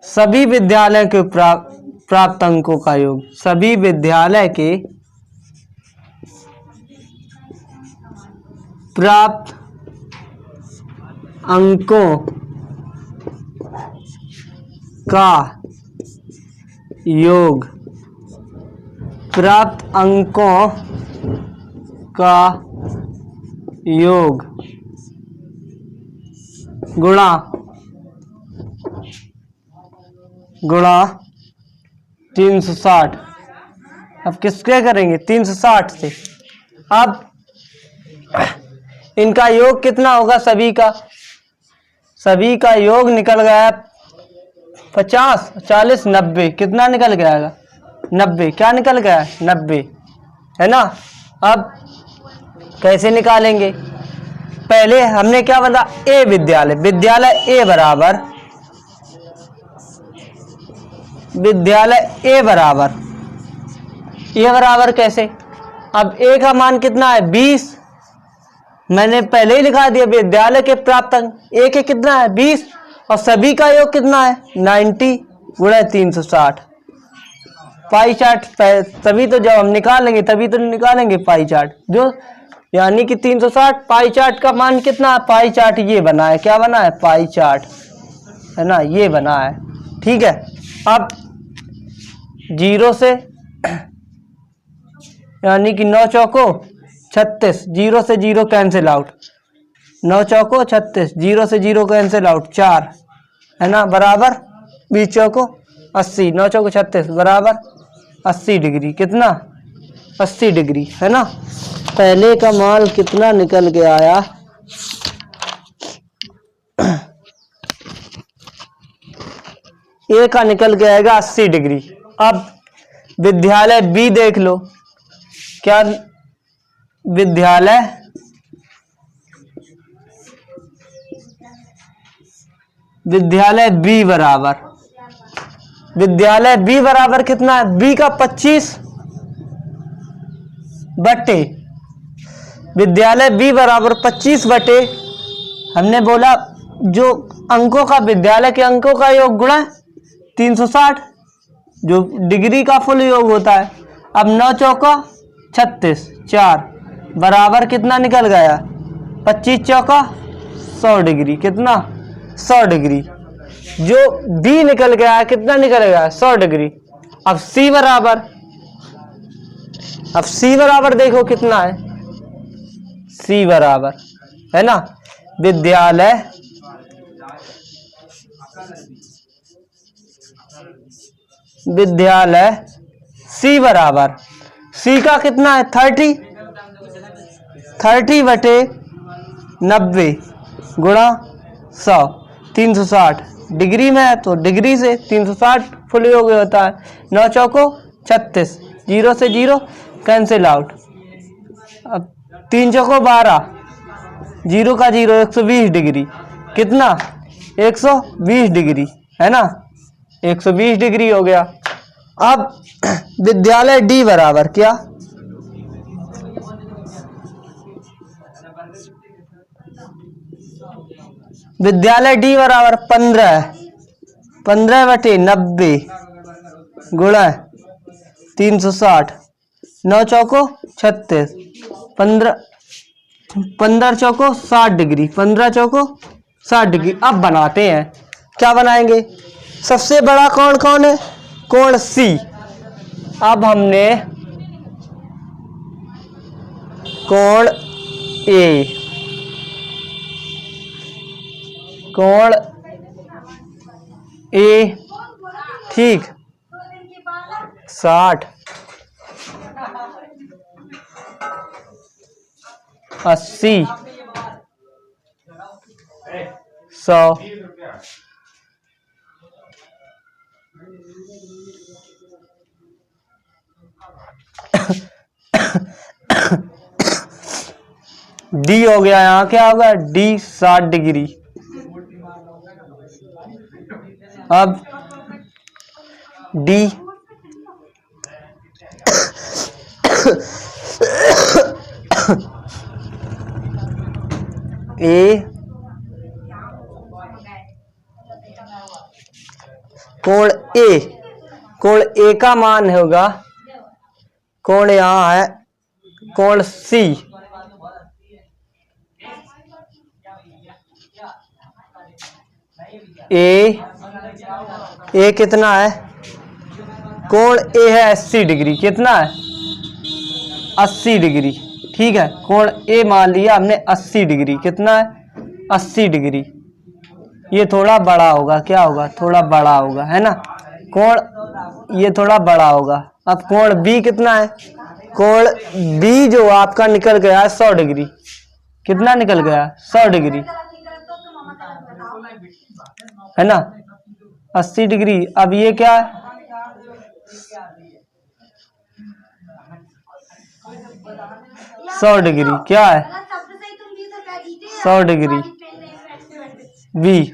सभी विद्यालय के प्राप्त अंकों का योग, सभी विद्यालय के प्राप्त अंकों का योग, प्राप्त अंकों का योग गुणा 360। अब किसके करेंगे, 360 से। अब इनका योग कितना होगा, सभी का योग निकल गया 50 40 90, कितना निकल गया, 90, क्या निकल गया, 90, है ना। अब कैसे निकालेंगे, पहले हमने क्या बता, ए विद्यालय ए बराबर कैसे। अब ए का मान कितना है, 20, मैंने पहले ही लिखा दिया, विद्यालय के प्राप्त अंक ए के कितना है, 20, और सभी का योग कितना है, 90 गुणा 360। पाई चार्ट तभी तो जब हम निकालेंगे पाई चार्ट, जो यानी कि 360। पाई चार्ट का मान कितना है, पाई चार्ट ये बना है, क्या बना है, पाई चार्ट, है ना, ये बना है, ठीक है। अब 0 से यानी कि 9 चौको 36, 0 से 0 कैंसिल आउट, 9 चौको 36, 0 से 0 कैंसिल आउट, 4, है ना, बराबर 20 चौको 80, 9 चौको 36 बराबर 80 डिग्री, कितना 80 डिग्री, है ना। पहले का मान कितना निकल के आया, ए का निकल के आएगा 80 डिग्री। अब विद्यालय बी देख लो, क्या विद्यालय बी बराबर कितना है, बी का 25 बटे, विद्यालय बी बराबर 25 बटे, हमने बोला जो अंकों का, विद्यालय के अंकों का योग गुणा 360, जो डिग्री का फुल योग होता है। अब 9 चौका 36, 4 बराबर कितना निकल गया, 25 चौका 100 डिग्री, कितना 100 डिग्री। जो बी निकल गया कितना निकल गया, 100 डिग्री। अब सी बराबर देखो कितना है, सी बराबर, है ना, विद्यालय सी बराबर, सी का कितना है 30 बटे 90 गुणा 100, 360 डिग्री में है तो डिग्री से 360 फुल योग होता है। 9 चौको 36, 0 से 0 कैंसिल आउट। अब 3 चौको 12, 0 का 0, 120 डिग्री, कितना 120 डिग्री, है ना, 120 डिग्री हो गया। अब विद्यालय डी बराबर क्या, विद्यालय डी बराबर 15 बटे 90 गुणा 360, 9 चौको 36, 15 चौको 60 डिग्री, 15 चौको 60 डिग्री। अब बनाते हैं, क्या बनाएंगे, सबसे बड़ा कोण कौन है, कोण सी। अब हमने कोण ए ठीक 60, 80, 100, डी हो गया, यहाँ क्या होगा, डी 60 डिग्री। अब डी ए कोण ए का मान होगा, कोण यहाँ है, कोण सी, ए कितना है, कोण ए है 80 डिग्री, कितना है 80 डिग्री, ठीक है। कोण ए मान लिया हमने 80 डिग्री, कितना है 80 डिग्री। ये थोड़ा बड़ा होगा, क्या होगा, थोड़ा बड़ा होगा, है ना, कोण ये थोड़ा बड़ा होगा। अब कोण बी कितना है, कोण बी जो आपका निकल गया है 100 डिग्री, कितना निकल गया 100 डिग्री, है ना, 80 डिग्री। अब ये क्या है, 100 डिग्री, क्या है 100 डिग्री बी।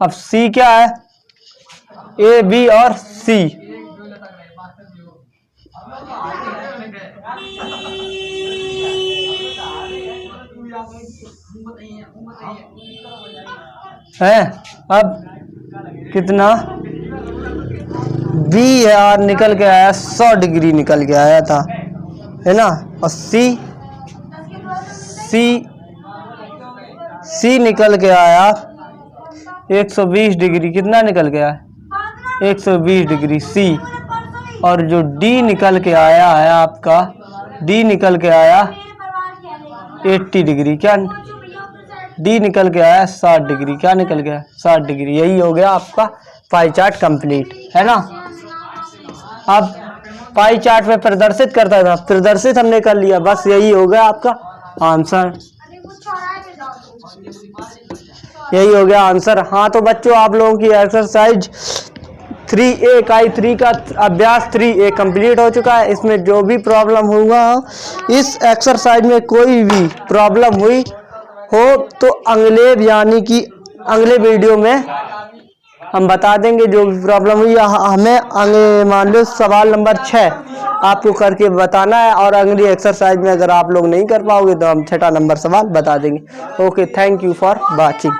अब सी क्या है, ए बी और सी, है। अब कितना बी यार निकल के आया 100 डिग्री निकल के आया था, है ना, और सी निकल के आया 120 डिग्री, कितना निकल गया 120 डिग्री सी। और जो डी निकल के आया है आपका, डी निकल के आया 80 डिग्री, क्या डी निकल के आया 60 डिग्री, क्या निकल गया 60 डिग्री। यही हो गया आपका पाई चार्ट कंप्लीट, है ना। अब पाई चार्ट में प्रदर्शित करता था, प्रदर्शित हमने कर लिया, बस यही हो गया आपका आंसर, यही हो गया आंसर। हाँ तो बच्चों आप लोगों की एक्सरसाइज 3A इकाई 3 का अभ्यास 3A कंप्लीट हो चुका है। इसमें जो भी प्रॉब्लम हुआ इस एक्सरसाइज में कोई भी प्रॉब्लम हुई हो तो यानी कि अगले वीडियो में हम बता देंगे जो भी प्रॉब्लम हुई। हमें मान लो सवाल नंबर 6 आपको करके बताना है और अगली एक्सरसाइज में अगर आप लोग नहीं कर पाओगे तो हम 6ठा नंबर सवाल बता देंगे। Okay, thank you for watching.